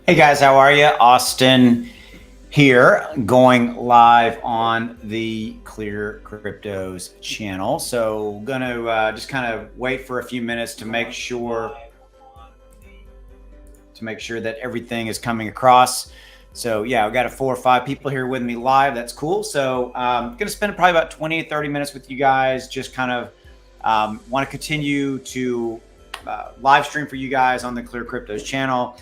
Hey guys, how are you? Austin here, going live on the Clear Cryptos channel. So, gonna just kind of wait for a few minutes to make sure that everything is coming across. So, yeah, we got 4 or 5 people here with me live. That's cool. So, gonna spend probably about 20 to 30 minutes with you guys. Just kind of want to continue to live stream for you guys on the Clear Cryptos channel.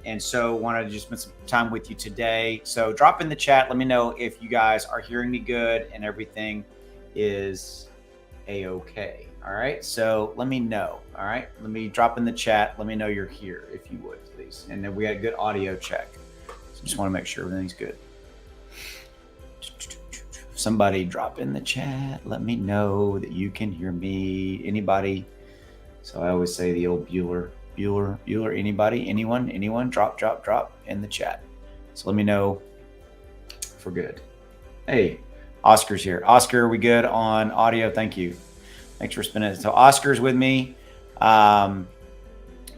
And so wanted to just spend some time with you today. So drop in the chat. Let me know if you guys are hearing me good and everything is a-okay. All right. So let me know. All right. Let me drop in the chat. Let me know you're here if you would, please. And then we had a good audio check. So just want to make sure everything's good. Somebody drop in the chat. Let me know that you can hear me. Anybody? So I always say the old Bueller, anybody, anyone, drop in the chat. So let me know if we're good. Hey, Oscar's here. Oscar, are we good on audio? Thank you. Thanks for spending it. So Oscar's with me.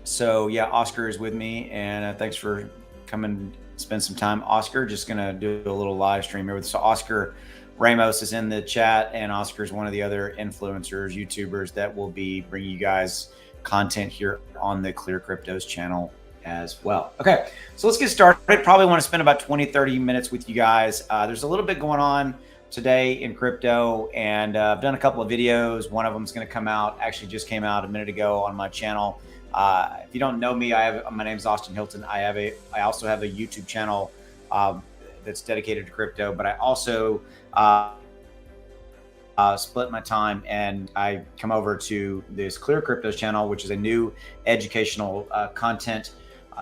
So yeah, Oscar is with me, and thanks for coming spend some time. Oscar, just gonna do a little live stream here. So Oscar Ramos is in the chat, and Oscar is one of the other influencers, YouTubers that will be bringing you guys content here on the Clear Cryptos channel as well. Okay, so let's get started. I probably want to spend about 20, 30 minutes with you guys. There's a little bit going on today in crypto, and I've done a couple of videos. One of them is going to come out, actually just came out a minute ago on my channel. If you don't know me, my name is Austin Hilton. I also have a YouTube channel that's dedicated to crypto, but I also split my time and I come over to this Clear Cryptos channel, which is a new educational content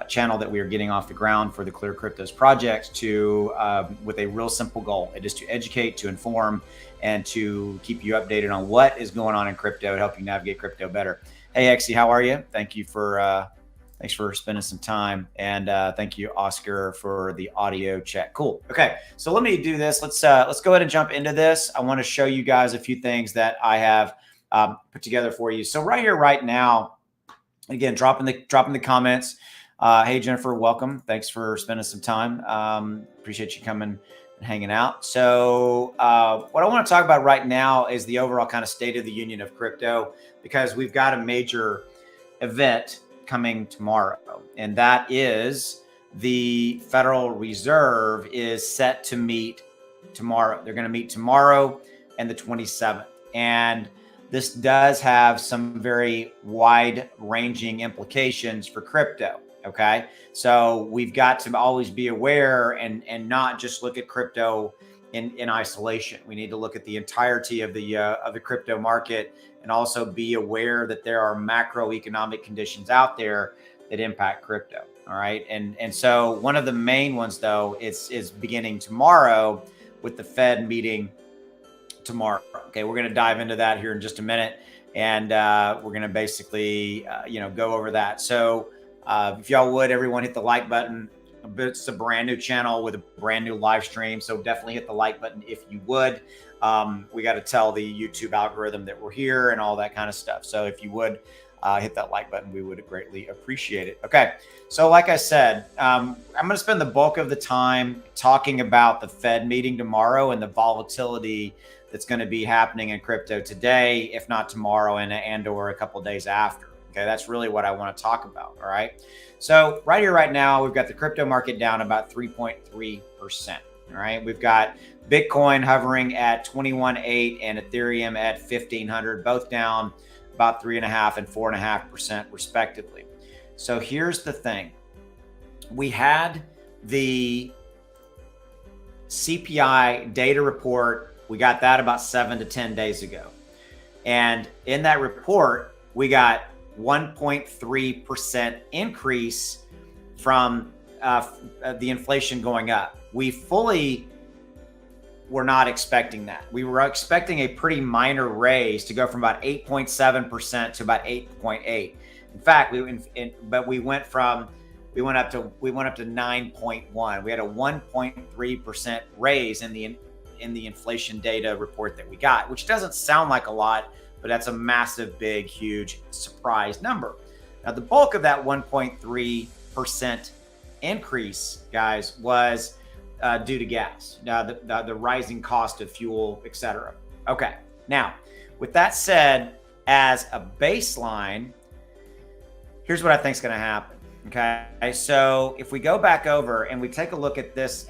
channel that we are getting off the ground for the Clear Cryptos project with a real simple goal. It is to educate, to inform, and to keep you updated on what is going on in crypto and help you navigate crypto better. Hey, Exy, how are you? Thanks for spending some time, and thank you, Oscar, for the audio check. Cool. Okay, so let me do this. Let's go ahead and jump into this. I want to show you guys a few things that I have put together for you. So right here, right now, again, drop in the comments. Hey, Jennifer, welcome. Thanks for spending some time. Appreciate you coming and hanging out. So what I want to talk about right now is the overall kind of state of the union of crypto, because we've got a major event coming tomorrow, and that is the Federal Reserve is set to meet tomorrow. They're going to meet tomorrow and the 27th, and this does have some very wide-ranging implications for crypto. Okay, so we've got to always be aware and not just look at crypto in isolation. We need to look at the entirety of the crypto market, and also be aware that there are macroeconomic conditions out there that impact crypto. All right, and so one of the main ones, though, is beginning tomorrow with the Fed meeting tomorrow. Okay, we're going to dive into that here in just a minute, and we're going to basically go over that. So if y'all would, everyone hit the like button. It's a brand new channel with a brand new live stream, so definitely hit the like button if you would. We got to tell the YouTube algorithm that we're here and all that kind of stuff. So if you would hit that like button, we would greatly appreciate it. Okay, so like I said, I'm going to spend the bulk of the time talking about the Fed meeting tomorrow and the volatility that's going to be happening in crypto today, if not tomorrow, and or a couple of days after. Okay, that's really what I want to talk about. All right. So right here, right now, we've got the crypto market down about 3.3%. All right. We've got Bitcoin hovering at 21.8 and Ethereum at 1,500, both down about 3.5% and 4.5% respectively. So here's the thing. We had the CPI data report. We got that about 7 to 10 days ago. And in that report, we got 1.3% increase from the inflation going up. We fully were not expecting that. We were expecting a pretty minor raise to go from about 8.7% to about 8.8. In fact, we went up to 9.1. We had a 1.3% raise in the inflation data report that we got, which doesn't sound like a lot, but that's a massive, big, huge surprise number. Now, the bulk of that 1.3% increase, guys, was due to gas, the rising cost of fuel, etc. Okay, now with that said, as a baseline, here's what I think is going to happen. Okay, so if we go back over and we take a look at this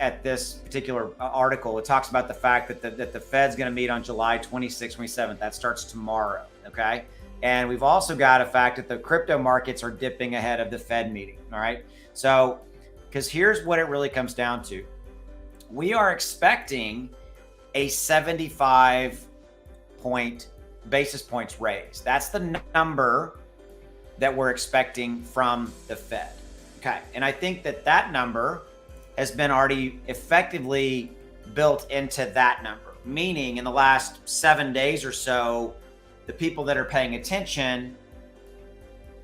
particular article, it talks about the fact that the Fed's going to meet on July 26th, 27th. That starts tomorrow. Okay, and we've also got a fact that the crypto markets are dipping ahead of the Fed meeting. All right, so because here's what it really comes down to: we are expecting a 75 basis points raise. That's the number that we're expecting from the Fed. Okay. And I think that number has been already effectively built into that number, meaning in the last 7 days or so, the people that are paying attention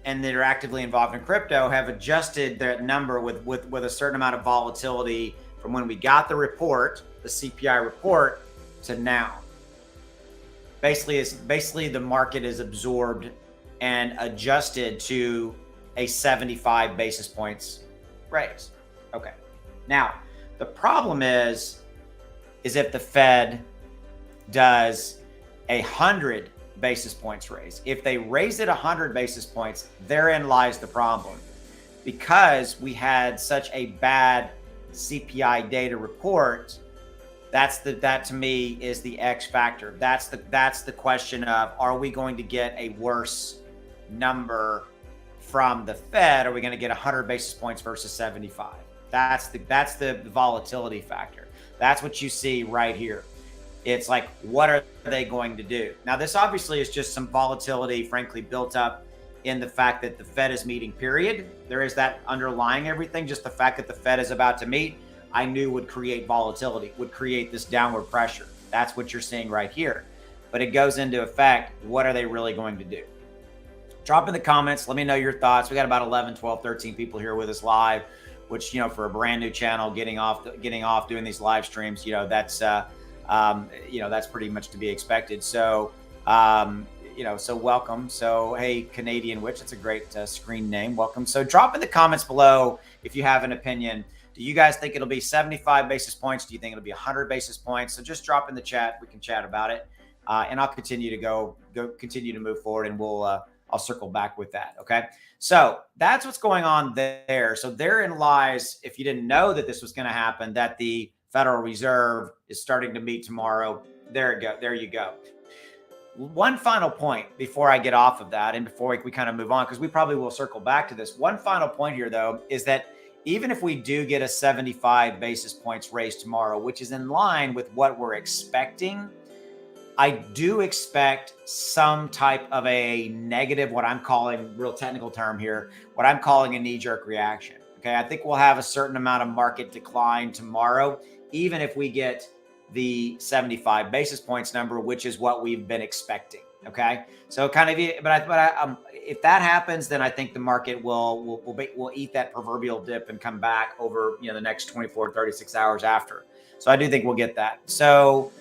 and that are actively involved in crypto have adjusted that number with a certain amount of volatility from when we got the report, the CPI report, to now. Basically the market is absorbed and adjusted to a 75 basis points raise. Okay. Now, the problem is if the Fed does 100 basis points raise. If they raise it 100 basis points, therein lies the problem. Because we had such a bad CPI data report, that to me is the X factor. That's the question of, are we going to get a worse number from the Fed? Are we going to get 100 basis points versus 75? That's the volatility factor. That's what you see right here. It's like, what are they going to do? Now, this obviously is just some volatility, frankly, built up in the fact that the Fed is meeting, period. There is that underlying everything. Just the fact that the Fed is about to meet, I knew would create volatility, would create this downward pressure. That's what you're seeing right here. But it goes into effect, what are they really going to do? Drop in the comments. Let me know your thoughts. We got about 11, 12, 13 people here with us live, which, for a brand new channel, getting off doing these live streams, that's pretty much to be expected. So, so welcome. So, hey, Canadian Witch, that's a great screen name. Welcome. So drop in the comments below if you have an opinion. Do you guys think it'll be 75 basis points? Do you think it'll be 100 basis points? So just drop in the chat. We can chat about it. And I'll continue to continue to move forward, and I'll circle back with that. Okay. So that's what's going on there. So therein lies, if you didn't know that this was going to happen, that the Federal Reserve is starting to meet tomorrow. There you go. One final point before I get off of that, and before we kind of move on, because we probably will circle back to this. One final point here, though, is that even if we do get a 75 basis points raise tomorrow, which is in line with what we're expecting, I do expect some type of a negative, what I'm calling, real technical term here, what I'm calling a knee-jerk reaction. Okay, I think we'll have a certain amount of market decline tomorrow, even if we get the 75 basis points number, which is what we've been expecting. Okay, so kind of, if that happens, then I think the market will eat that proverbial dip and come back over the next 24, 36 hours after. So I do think we'll get that. So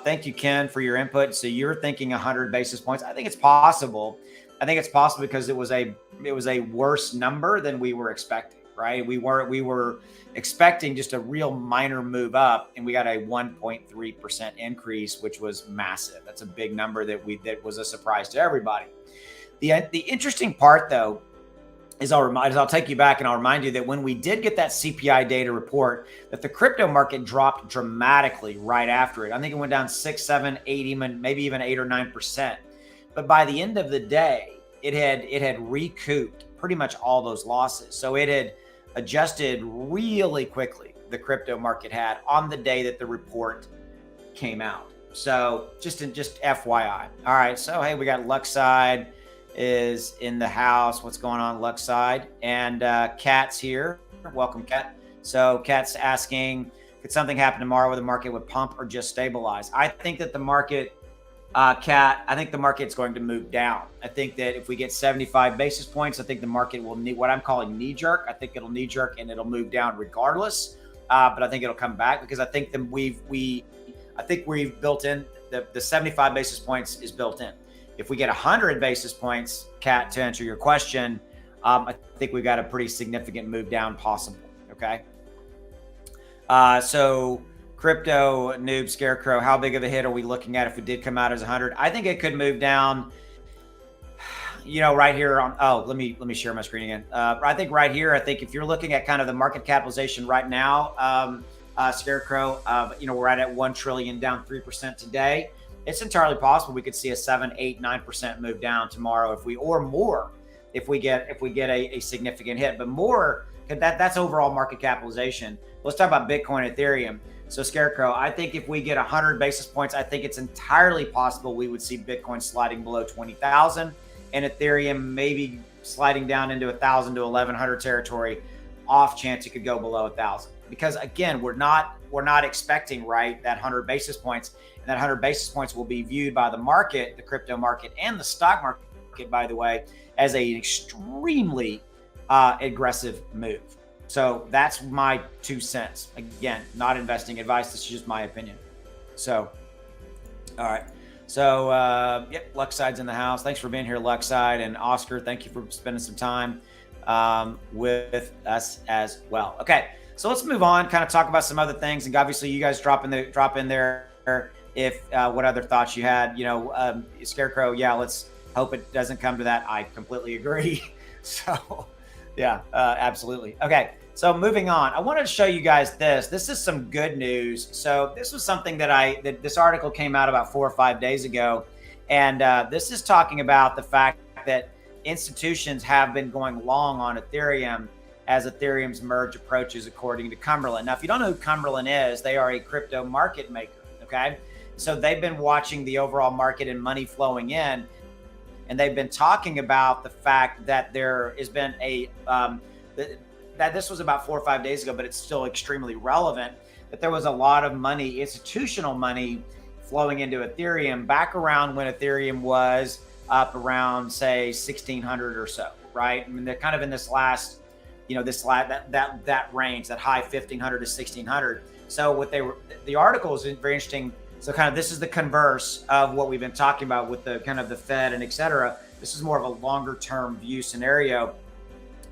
thank you, Ken, for your input. So you're thinking 100 basis points. I think it's possible. I think it's possible because it was a worse number than we were expecting. Right? We were expecting just a real minor move up, and we got a 1.3% increase, which was massive. That's a big number that was a surprise to everybody. The interesting part, though, is I'll take you back and I'll remind you that when we did get that CPI data report, that the crypto market dropped dramatically right after it. I think it went down 6, 7, 8, even maybe even 8 or 9%. But by the end of the day, it had recouped pretty much all those losses. So it had adjusted really quickly, the crypto market had, on the day that the report came out. So just FYI. All right. So, hey, we got Luxide is in the house. What's going on, Luxide? And Kat's here. Welcome, Kat. So Kat's asking, could something happen tomorrow where the market would pump or just stabilize? I think that the market, Kat, I think the market's going to move down. I think that if we get 75 basis points, I think the market will need what I'm calling knee jerk. I think it'll knee jerk and it'll move down regardless. But I think it'll come back because I think that we've built in the 75 basis points is built in. If we get 100 basis points, Kat, to answer your question, I think we've got a pretty significant move down possible. Okay. So crypto noob scarecrow, how big of a hit are we looking at if it did come out as 100? I think it could move down, right here on, let me share my screen again. I think right here, I think if you're looking at kind of the market capitalization right now, Scarecrow, we're right at 1 trillion, down 3% today. It's entirely possible we could see a 7, 8, 9% move down tomorrow or more if we get a significant hit. But more, that's overall market capitalization. Let's talk about Bitcoin, Ethereum. So Scarecrow, I think if we get 100 basis points, I think it's entirely possible we would see Bitcoin sliding below 20,000 and Ethereum maybe sliding down into 1,000 to 1,100 territory. Off chance it could go below 1,000, because again, we're not expecting, right, that 100 basis points, and that 100 basis points will be viewed by the market, the crypto market, and the stock market, by the way, as an extremely aggressive move. So that's my 2 cents. Again, not investing advice. This is just my opinion. So, all right. So, yep, Luxide's in the house. Thanks for being here, Luxide. And Oscar, thank you for spending some time with us as well. Okay, so let's move on, kind of talk about some other things. And obviously, you guys drop in there if what other thoughts you had. Scarecrow, yeah, let's hope it doesn't come to that. I completely agree. So, yeah, absolutely. Okay. So moving on, I wanted to show you guys this. This is some good news. So this was something that this article came out about 4 or 5 days ago. And this is talking about the fact that institutions have been going long on Ethereum as Ethereum's merge approaches, according to Cumberland. Now, if you don't know who Cumberland is, they are a crypto market maker, okay? So they've been watching the overall market and money flowing in. And they've been talking about the fact that there has been that this was about 4 or 5 days ago, but it's still extremely relevant, that there was a lot of money, institutional money, flowing into Ethereum back around when Ethereum was up around, say, 1,600 or so, right? I mean, they're kind of in this last, that range, that high 1,500 to 1,600. So the article is very interesting. So kind of this is the converse of what we've been talking about with the kind of the Fed and et cetera. This is more of a longer term view scenario.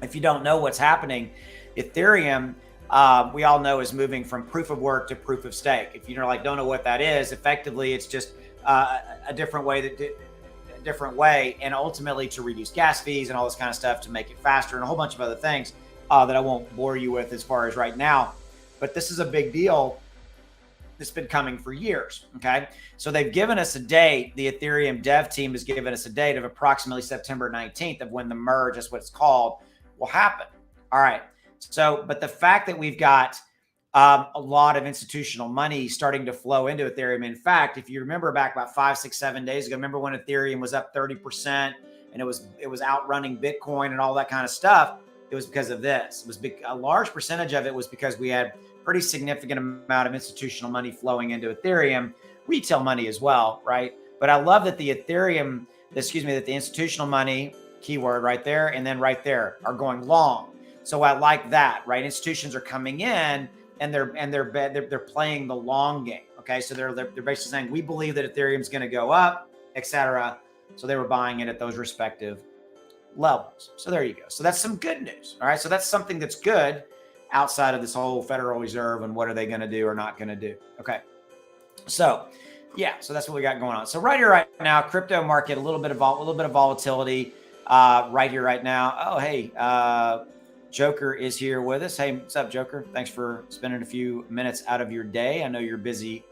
If you don't know what's happening, Ethereum, we all know, is moving from proof of work to proof of stake. If you don't know what that is, effectively it's just a different way, and ultimately to reduce gas fees and all this kind of stuff, to make it faster and a whole bunch of other things that I won't bore you with as far as right now. But this is a big deal. It's been coming for years. Okay. So they've given us a date. The Ethereum dev team has given us a date of approximately September 19th of when the merge, that's what it's called, will happen. All right. So, but the fact that we've got a lot of institutional money starting to flow into Ethereum. In fact, if you remember back about 5, 6, 7 days ago, remember when Ethereum was up 30% and it was outrunning Bitcoin and all that kind of stuff? It was because of this. It was a large percentage of it was because we had pretty significant amount of institutional money flowing into Ethereum, retail money as well, right? But I love that that the institutional money, keyword right there, and then right there, are going long. So I like that, right? Institutions are coming in and they're playing the long game. Okay, so they're basically saying, we believe that Ethereum's going to go up, etc. So they were buying it at those respective levels. So there you go. So that's some good news. All right, so that's something that's good outside of this whole Federal Reserve and what are they going to do or not going to do. Okay, so yeah, so that's what we got going on. So right here, right now, crypto market, a little bit of volatility. Right here, right now. Oh, hey, Joker is here with us. Hey, what's up, Joker? Thanks for spending a few minutes out of your day. I know you're busy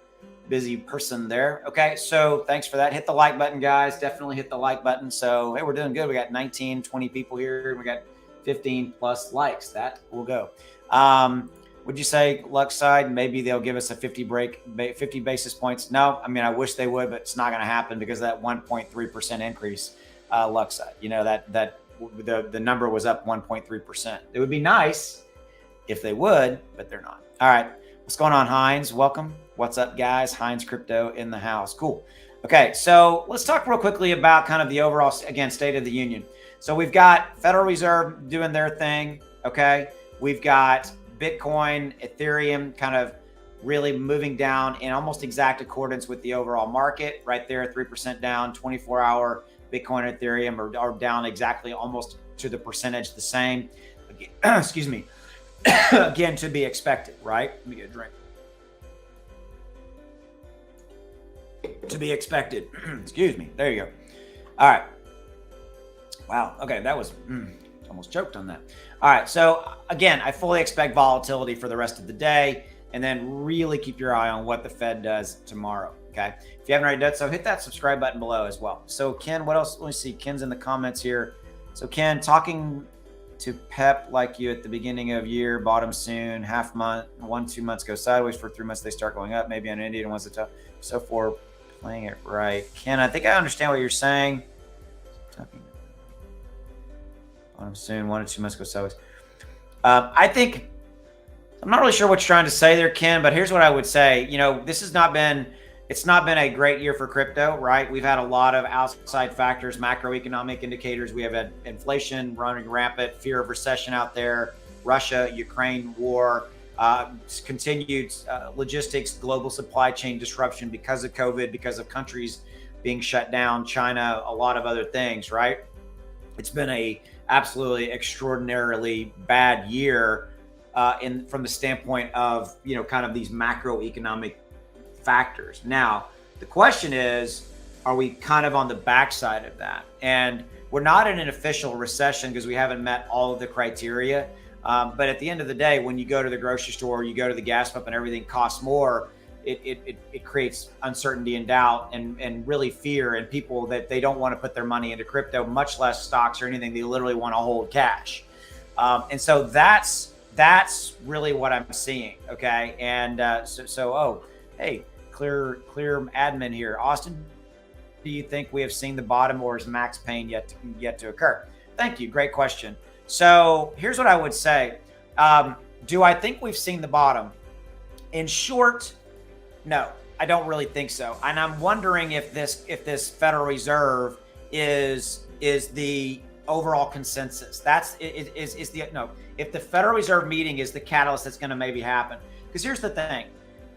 person there. Okay, so thanks for that. Hit the like button, guys. Definitely hit the like button. So, hey, we're doing good. We got 19, 20 people here. We got 15 plus likes. That will go. Would you say, Luxide, maybe they'll give us a 50 basis points? No, I mean, I wish they would, but it's not going to happen because of that 1.3% increase. Luxide, that the number was up 1.3%. It would be nice if they would, but they're not. All right, what's going on, Heinz? Welcome. What's up, guys? Heinz Crypto in the house. Cool. Okay, so let's talk real quickly about kind of the overall, again, State of the Union. So we've got Federal Reserve doing their thing. Okay, we've got Bitcoin, Ethereum kind of really moving down in almost exact accordance with the overall market. Right there, 3% down, 24-hour. Bitcoin and Ethereum are down exactly almost to the percentage the same. Excuse me. Again, to be expected, right? Let me get a drink. To be expected. Excuse me. There you go. All right. Wow. Okay. That was almost choked on that. All right. So again, I fully expect volatility for the rest of the day, and then really keep your eye on what the Fed does tomorrow. Okay. If you haven't already done so, hit that subscribe button below as well. So Ken, what else? Let me see. Ken's in the comments here. So Ken, talking to Pep like you at the beginning of year, bottom soon, half month, 1-2 months go sideways, for 3 months they start going up. Maybe on Indian ones that so for playing it right. Ken, I think I understand what you're saying. Bottom soon, 1 to 2 months go sideways. I think I'm not really sure what you're trying to say there, Ken, but here's what I would say. This has not been. It's not been a great year for crypto, right? We've had a lot of outside factors, macroeconomic indicators. We have had inflation running rampant, fear of recession out there, Russia, Ukraine war, continued logistics, global supply chain disruption because of COVID, because of countries being shut down, China, a lot of other things, right? It's been a absolutely extraordinarily bad year from the standpoint of, kind of these macroeconomic factors. Now, the question is, are we kind of on the backside of that? And we're not in an official recession because we haven't met all of the criteria. But at the end of the day, when you go to the grocery store, you go to the gas pump and everything costs more, it creates uncertainty and doubt and really fear in people that they don't want to put their money into crypto, much less stocks or anything. They literally want to hold cash. And so that's really what I'm seeing. Okay. And hey, clear admin here. Austin, do you think we have seen the bottom, or is max pain yet to occur? Thank you. Great question. So here's what I would say. Do I think we've seen the bottom? In short, no, I don't really think so. And I'm wondering if this Federal Reserve is the overall consensus. If the Federal Reserve meeting is the catalyst that's going to maybe happen. Because here's the thing.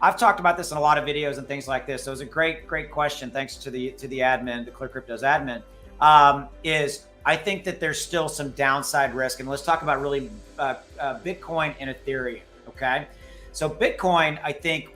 I've talked about this in a lot of videos and things like this. So it was a great question. Thanks to the admin, the Clear Cryptos admin. I think that there's still some downside risk, and let's talk about really Bitcoin and Ethereum. Okay, so Bitcoin, I think,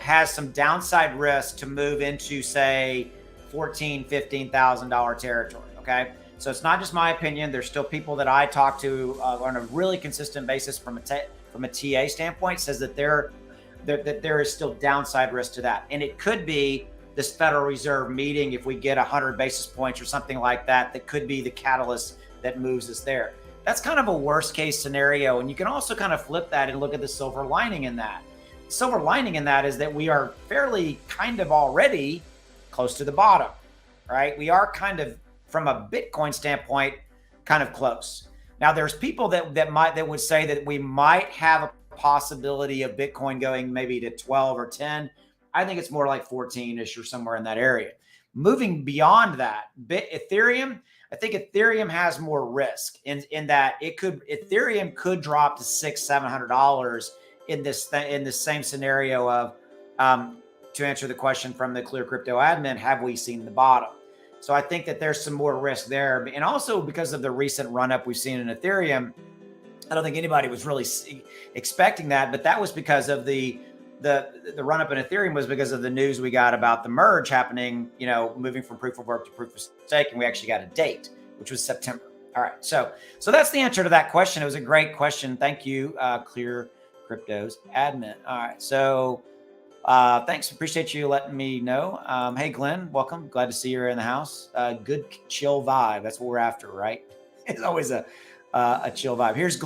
has some downside risk to move into, say, $14,000-$15,000 territory. Okay, so it's not just my opinion. There's still people that I talk to on a really consistent basis from a TA standpoint says that there is still downside risk to that. And it could be this Federal Reserve meeting, if we get 100 basis points or something like that, that could be the catalyst that moves us there. That's kind of a worst case scenario. And you can also kind of flip that and look at the silver lining in that. The silver lining in that is that we are fairly kind of already close to the bottom, right? We are kind of, from a Bitcoin standpoint, kind of close. Now, there's people that would say that we might have a possibility of Bitcoin going maybe to 12 or 10. I think it's more like 14-ish or somewhere in that area. Moving beyond that, Ethereum, I think Ethereum has more risk in that Ethereum could drop to $600-$700 in this same scenario of, to answer the question from the Clear Crypto admin, have we seen the bottom? So I think that there's some more risk there. And also because of the recent run up we've seen in Ethereum, I don't think anybody was really expecting that, but that was because of the run up in Ethereum was because of the news we got about the merge happening, moving from proof of work to proof of stake. And we actually got a date, which was September. All right. So that's the answer to that question. It was a great question. Thank you, Clear Cryptos admin. All right. So thanks. Appreciate you letting me know. Hey, Glenn, welcome. Glad to see you in the house. Good chill vibe. That's what we're after, right? It's always a chill vibe. Here's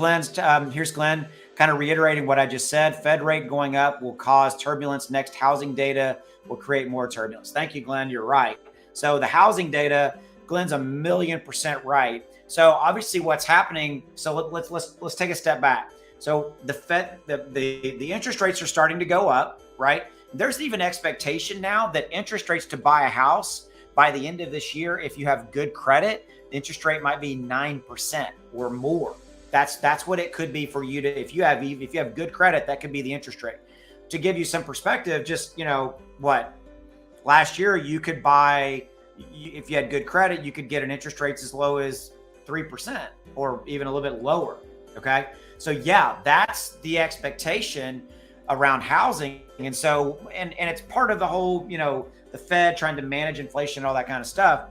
Glenn kind of reiterating what I just said. Fed rate going up will cause turbulence. Next housing data will create more turbulence. Thank you, Glenn. You're right. So the housing data, Glenn's 1,000,000% right. So obviously what's happening. So let's take a step back. So the Fed, the interest rates are starting to go up, right? There's even expectation now that interest rates to buy a house by the end of this year, if you have good credit, the interest rate might be 9% or more. That's what it could be for you if you have good credit, that could be the interest rate. To give you some perspective, just last year you could buy, if you had good credit, you could get an interest rates as low as 3% or even a little bit lower. Okay, So yeah, that's the expectation around housing. And so, and it's part of the whole, the Fed trying to manage inflation and all that kind of stuff.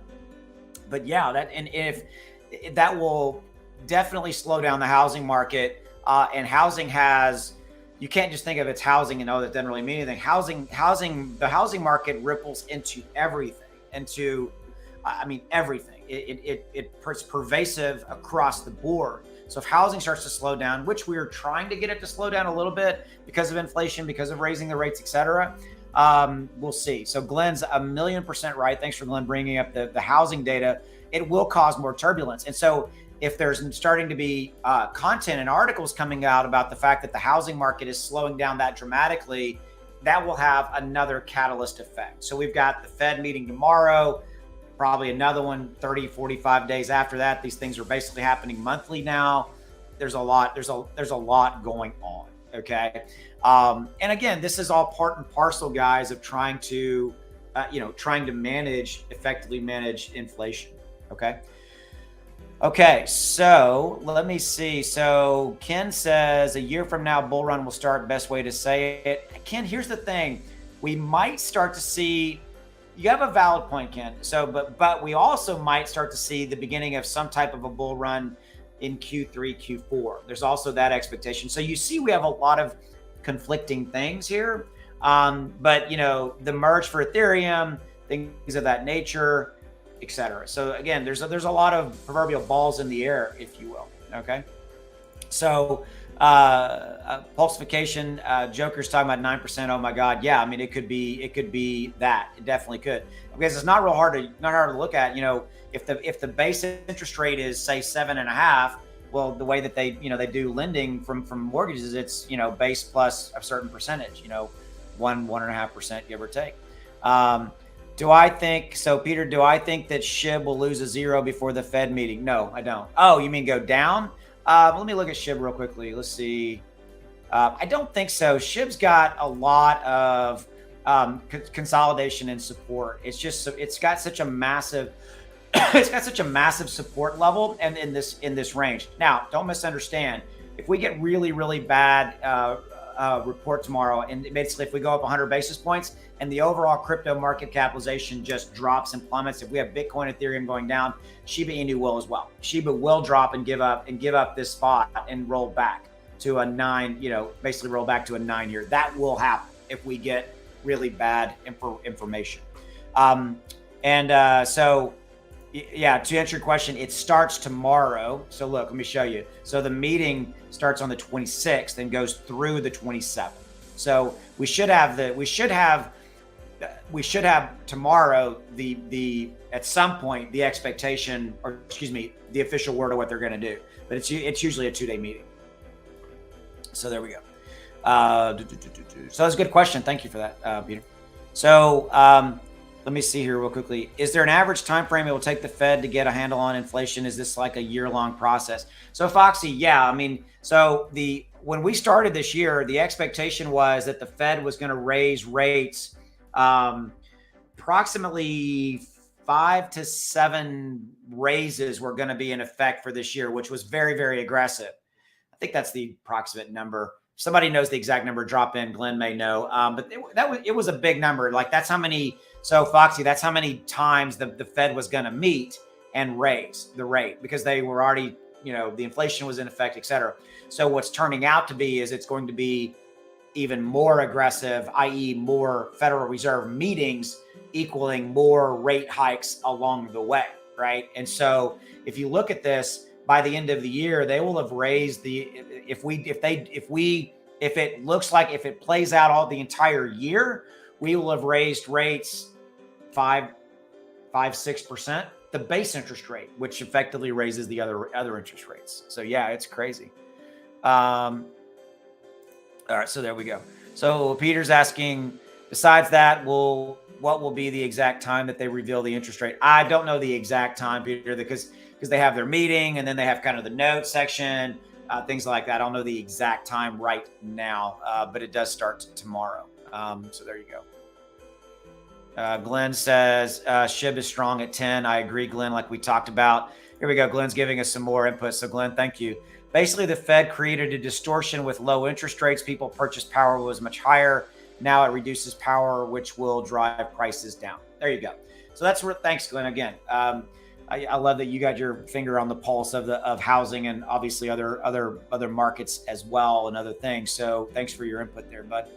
But yeah, if that will definitely slow down the housing market. And housing you can't just think of it's housing and that doesn't really mean anything. The housing market ripples into everything, everything. It's pervasive across the board. So if housing starts to slow down, which we are trying to get it to slow down a little bit because of inflation, because of raising the rates, et cetera, we'll see. So Glenn's 1,000,000% right. Thanks for Glenn bringing up the housing data. It will cause more turbulence. And so if there's starting to be content and articles coming out about the fact that the housing market is slowing down that dramatically, that will have another catalyst effect. So we've got the Fed meeting tomorrow, probably another one 30, 45 days after that. These things are basically happening monthly now. There's a lot going on. Okay. And again, this is all part and parcel, guys, of trying to effectively manage inflation. Okay, so let me see. So Ken says a year from now, bull run will start. Best way to say it. Ken, here's the thing. We might start to see, you have a valid point, Ken. So, but we also might start to see the beginning of some type of a bull run in Q3, Q4. There's also that expectation. So you see, we have a lot of conflicting things here. But the merge for Ethereum, things of that nature, etc. So again, there's a lot of proverbial balls in the air, if you will. Okay. So pulsification, Joker's talking about 9%. Oh my God. Yeah. I mean, it could be that. It definitely could, because it's not hard to look at, if the base interest rate is, say, 7.5%, well, the way that they do lending from mortgages, it's, base plus a certain percentage, 1.5%, give or take. Do I think that SHIB will lose a 0 before the Fed meeting? No, I don't. Oh, you mean go down? Let me look at SHIB real quickly. Let's see. I don't think so. SHIB's got a lot of consolidation and support. It's got such a massive support level and in this range. Now, don't misunderstand. If we get really, really bad report tomorrow, and basically if we go up 100 basis points and the overall crypto market capitalization just drops and plummets, if we have Bitcoin, Ethereum going down, Shiba Inu will as well. Shiba will drop and give up this spot and roll back to a 9, basically roll back to a 9-year. That will happen if we get really bad information. So yeah, to answer your question, it starts tomorrow. So look, let me show you. So the meeting starts on the 26th and goes through the 27th. So we should have tomorrow the at some point the expectation, or excuse me, the official word of what they're going to do. But it's usually a 2-day meeting. So there we go. So that's a good question. Thank you for that, Peter. So let me see here real quickly. Is there an average time frame it will take the Fed to get a handle on inflation? Is this like a year-long process? So Foxy, yeah, I mean, so when we started this year, the expectation was that the Fed was going to raise rates approximately 5 to 7 raises were going to be in effect for this year, which was very, very aggressive. I think that's the approximate number. If somebody knows the exact number, drop in. Glenn may know. But it was a big number. Like that's how many. So Foxy, that's how many times the Fed was going to meet and raise the rate, because they were already, the inflation was in effect, et cetera. So what's turning out to be is it's going to be even more aggressive, i.e. more Federal Reserve meetings equaling more rate hikes along the way, right? And so if you look at this, by the end of the year, they will have raised if it looks like, if it plays out all the entire year, we will have raised rates 5-6%, the base interest rate, which effectively raises the other interest rates. So yeah, it's crazy. All right, so there we go. So Peter's asking, besides that, what will be the exact time that they reveal the interest rate? I don't know the exact time, Peter, because they have their meeting and then they have kind of the notes section, things like that. I don't know the exact time right now, but it does start tomorrow. So there you go. Glenn says SHIB is strong at 10. I agree, Glenn, like we talked about. Here we go. Glenn's giving us some more input. So Glenn, thank you. Basically, the Fed created a distortion with low interest rates. People purchase power was much higher. Now it reduces power, which will drive prices down. There you go. So that's where. Thanks, Glenn. Again, I love that you got your finger on the pulse of housing and obviously other markets as well and other things. So thanks for your input there, bud.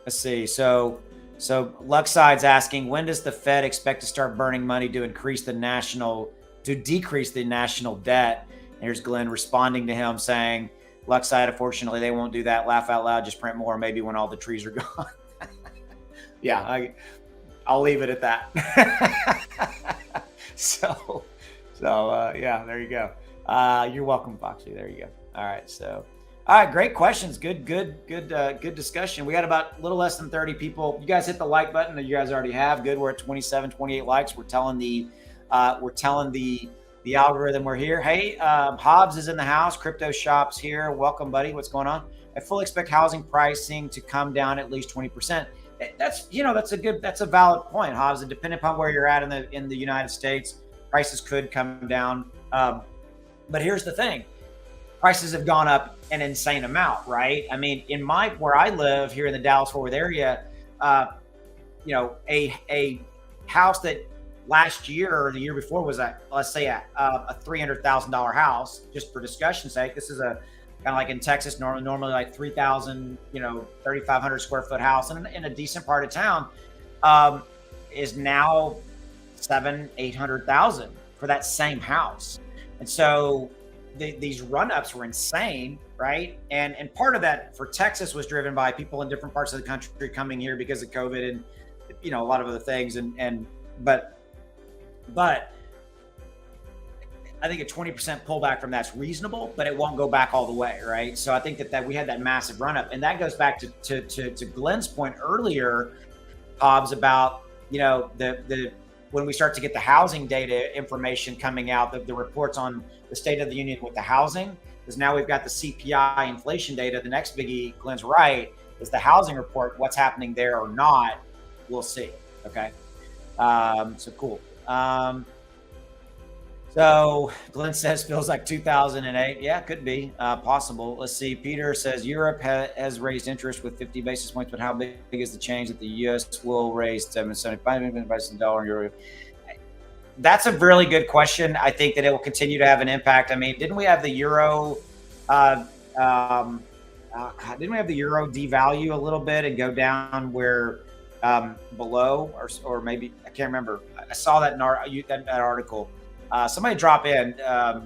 Let's see. So Luxide's asking, when does the Fed expect to start burning money to decrease the national debt? And here's Glenn responding to him saying, Luxide, unfortunately, they won't do that. Laugh out loud, just print more, maybe when all the trees are gone. Yeah, I'll leave it at that. So yeah, there you go. You're welcome, Foxy. There you go. All right, great questions. Good discussion. We got about a little less than 30 people. You guys hit the like button, or you guys already have. Good. We're at 27, 28 likes. We're telling the algorithm we're here. Hey, Hobbs is in the house. Crypto Shop's here. Welcome, buddy. What's going on? I fully expect housing pricing to come down at least 20%. That's a valid point, Hobbs. And depending upon where you're at in the United States, prices could come down. But here's the thing. Prices have gone up an insane amount, right? I mean, where I live here in the Dallas-Fort Worth area, a house that last year or the year before was let's say a $300,000 house, just for discussion's sake. This is a kind of like in Texas, normally like 3,000, 3,500 square foot house in a decent part of town, is now 700,000-800,000 for that same house. And so these run-ups were insane, right? And part of that for Texas was driven by people in different parts of the country coming here because of COVID and a lot of other things. But I think a 20% pullback from that's reasonable, but it won't go back all the way, right? So I think that we had that massive run up, and that goes back to Glenn's point earlier, Hobbs, about when we start to get the housing data information coming out, the reports on the State of the Union with the housing, because now we've got the CPI inflation data. The next biggie, Glenn's right, is the housing report. What's happening there or not, we'll see. Okay, so cool. So Glenn says feels like 2008. Yeah, could be possible. Let's see. Peter says Europe has raised interest with 50 basis points, but how big is the change that the U.S. will raise 775 basis dollar and euro? That's a really good question. I think that it will continue to have an impact. I mean, didn't we have the euro? Didn't we have the euro devalue a little bit and go down where below or maybe I can't remember. I saw that in that article. Somebody drop in,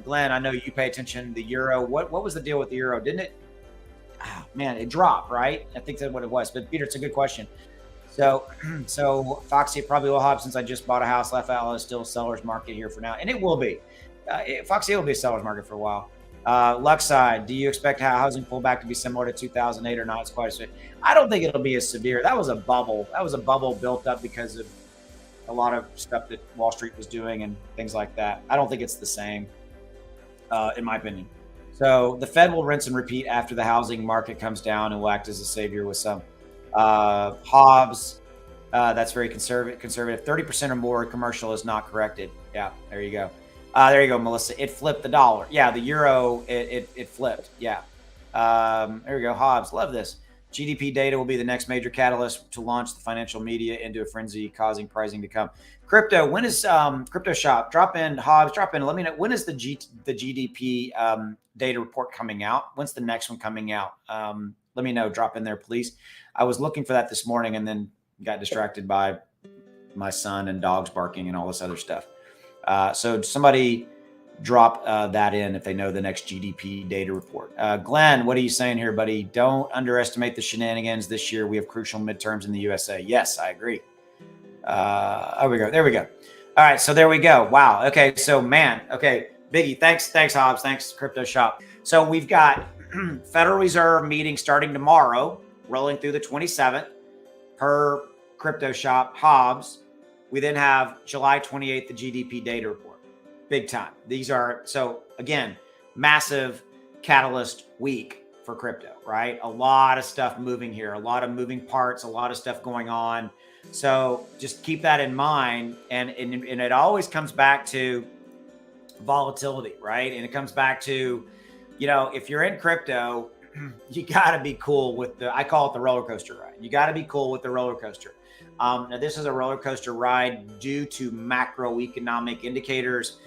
Glenn. I know you pay attention to the euro. What was the deal with the euro? Didn't it? Oh, man, it dropped, right? I think that's what it was. But Peter, it's a good question. So Foxy, it probably will have, since I just bought a house. Laugh out loud is still a seller's market here for now, and it will be. Foxy will be a seller's market for a while. Luxide, do you expect housing pullback to be similar to 2008 or not? It's quite a. I don't think it'll be as severe. That was a bubble. That was a bubble built up because of a lot of stuff that Wall Street was doing and things like that. I don't think it's the same, in my opinion. So the Fed will rinse and repeat after the housing market comes down and will act as a savior with some. Hobbs, that's very conservative. 30% or more commercial is not corrected. Yeah, there you go. There you go, Melissa. It flipped the dollar. Yeah, the euro, it flipped. Yeah. There you go, Hobbs. Love this. GDP data will be the next major catalyst to launch the financial media into a frenzy, causing pricing to come. Crypto, when is Crypto Shop? Drop in, Hobbs, drop in. Let me know, when is the GDP data report coming out? When's the next one coming out? Let me know. Drop in there, please. I was looking for that this morning and then got distracted by my son and dogs barking and all this other stuff. So somebody drop that in if they know the next GDP data report. Glenn, what are you saying here, buddy? Don't underestimate the shenanigans this year. We have crucial midterms in the USA. Yes, I agree. There we go. All right, so there we go. Wow. Okay, so man. Okay, Biggie. Thanks, Hobbs. Thanks, Crypto Shop. So we've got Federal Reserve meeting starting tomorrow, rolling through the 27th per Crypto Shop, Hobbs. We then have July 28th, the GDP data report. Big time. These are, so again, massive catalyst week for crypto, right? A lot of stuff moving here, a lot of moving parts, a lot of stuff going on. So just keep that in mind. And it always comes back to volatility, right? And it comes back to, if you're in crypto, you got to be cool with I call it the roller coaster ride. You got to be cool with the roller coaster. Now, this is a roller coaster ride due to macroeconomic indicators,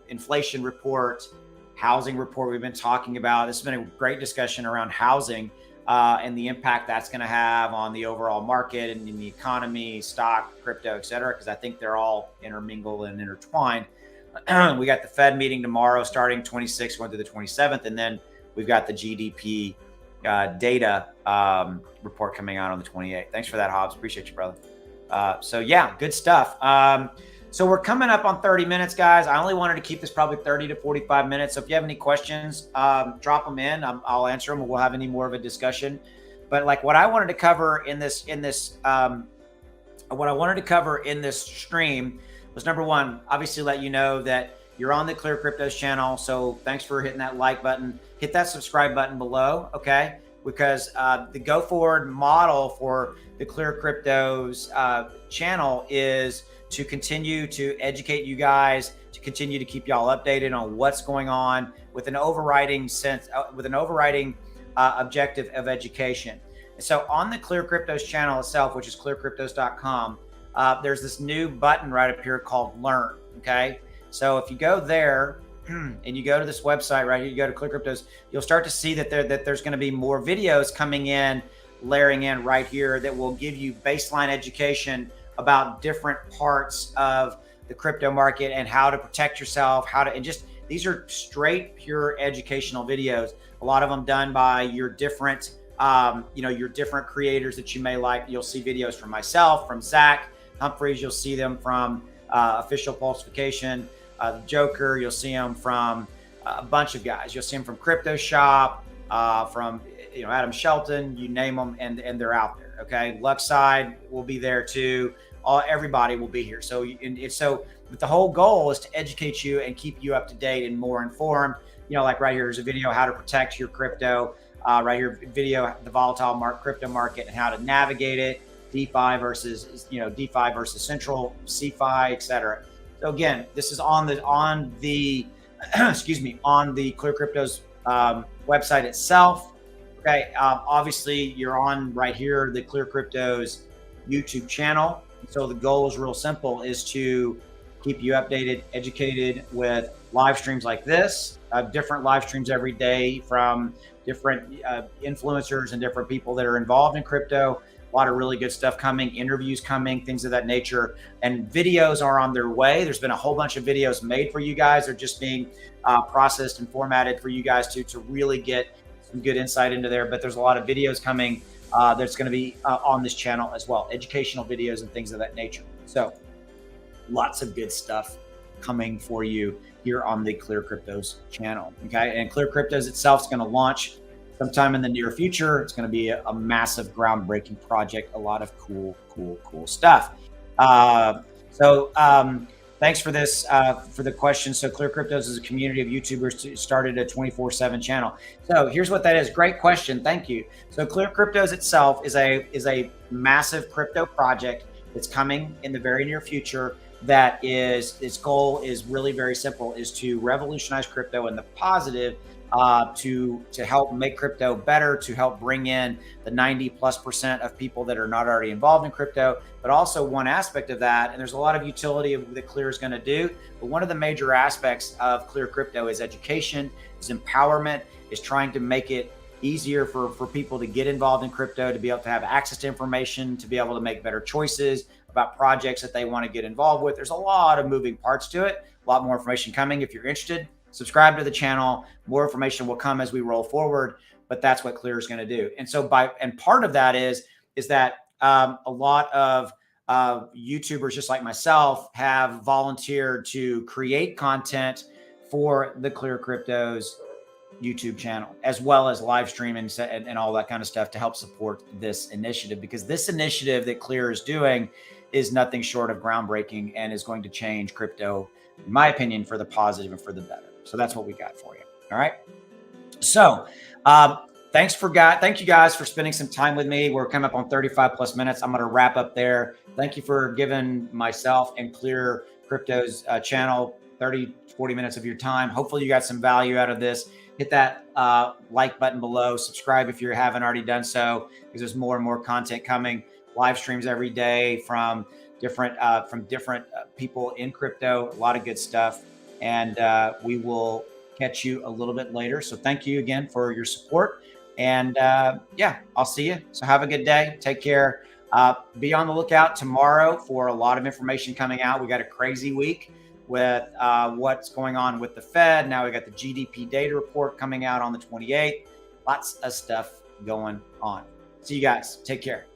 inflation report, housing report we've been talking about. This has been a great discussion around housing and the impact that's going to have on the overall market and in the economy, stock, crypto, et cetera, because I think they're all intermingled and intertwined. We got the Fed meeting tomorrow, starting 26th, going to the 27th, and then we've got the GDP data report coming out on the 28th. Thanks for that, Hobbs. Appreciate you, brother. So yeah, good stuff. So we're coming up on 30 minutes, guys. I only wanted to keep this probably 30 to 45 minutes. So if you have any questions, drop them in. I'll answer them, and we'll have any more of a discussion. But like what I wanted to cover in this stream was, number one, obviously let you know that you're on the Clear Cryptos channel. So thanks for hitting that like button. Hit that subscribe button below, okay? Because the go forward model for the Clear Cryptos channel is to continue to educate you guys, to continue to keep y'all updated on what's going on with an overriding objective of education. And so on the Clear Cryptos channel itself, which is clearcryptos.com, there's this new button right up here called Learn, okay? So if you go there and you go to this website right here, you go to Clear Cryptos, you'll start to see that there's going to be more videos coming in, layering in right here that will give you baseline education about different parts of the crypto market and how to protect yourself, these are straight, pure educational videos. A lot of them done by your different creators that you may like. You'll see videos from myself, from Zach Humphreys. You'll see them from Official Pulsification, the Joker. You'll see them from a bunch of guys. You'll see them from Crypto Shop, from Adam Shelton. You name them, and they're out there. Okay, Luxside will be there too. Everybody will be here. So but the whole goal is to educate you and keep you up to date and more informed. Like right here is a video how to protect your crypto. Right here, video the volatile crypto market and how to navigate it. DeFi versus central CeFi, etc. So again, this is on the on the Clear Cryptos website itself. Okay, obviously you're on right here the Clear Cryptos YouTube channel. So the goal is real simple: is to keep you updated, educated with live streams like this, different live streams every day from different influencers and different people that are involved in crypto. A lot of really good stuff coming, interviews coming, things of that nature. And videos are on their way. There's been a whole bunch of videos made for you guys. They're just being processed and formatted for you guys to really get some good insight into there. But there's a lot of videos coming that's going to be on this channel as well, educational videos and things of that nature. So lots of good stuff coming for you here on the Clear Cryptos channel. Okay, and Clear Cryptos itself is going to launch sometime in the near future. It's going to be a massive, groundbreaking project. A lot of cool stuff. Thanks for this, for the question. So Clear Cryptos is a community of YouTubers started a 24/7 channel. So here's what that is. Great question. Thank you. So Clear Cryptos itself is a massive crypto project that's coming in the very near future. That is, its goal is really very simple: is to revolutionize crypto in the positive, to help make crypto better, to help bring in the 90+% of people that are not already involved in crypto. But also one aspect of that, and there's a lot of utility that Clear is going to do, but one of the major aspects of Clear Crypto is education, is empowerment, is trying to make it easier for people to get involved in crypto, to be able to have access to information, to be able to make better choices about projects that they want to get involved with. There's a lot of moving parts to it, a lot more information coming. If you're interested, subscribe to the channel. More information will come as we roll forward, but that's what Clear is going to do. And so part of that is that a lot of YouTubers just like myself have volunteered to create content for the Clear Cryptos YouTube channel, as well as live streaming and all that kind of stuff to help support this initiative, because this initiative that Clear is doing is nothing short of groundbreaking and is going to change crypto, in my opinion, for the positive and for the better. So that's what we got for you. All right. So thank you guys for spending some time with me. We're coming up on 35+ minutes. I'm going to wrap up there. Thank you for giving myself and Clear Cryptos channel 30, 40 minutes of your time. Hopefully you got some value out of this. Hit that like button below, subscribe if you haven't already done so, because there's more and more content coming, live streams every day from different people in crypto, a lot of good stuff. And we will catch you a little bit later. So thank you again for your support. And yeah, I'll see you. So have a good day. Take care. Be on the lookout tomorrow for a lot of information coming out. We got a crazy week with what's going on with the Fed. Now we got the GDP data report coming out on the 28th. Lots of stuff going on. See you guys. Take care.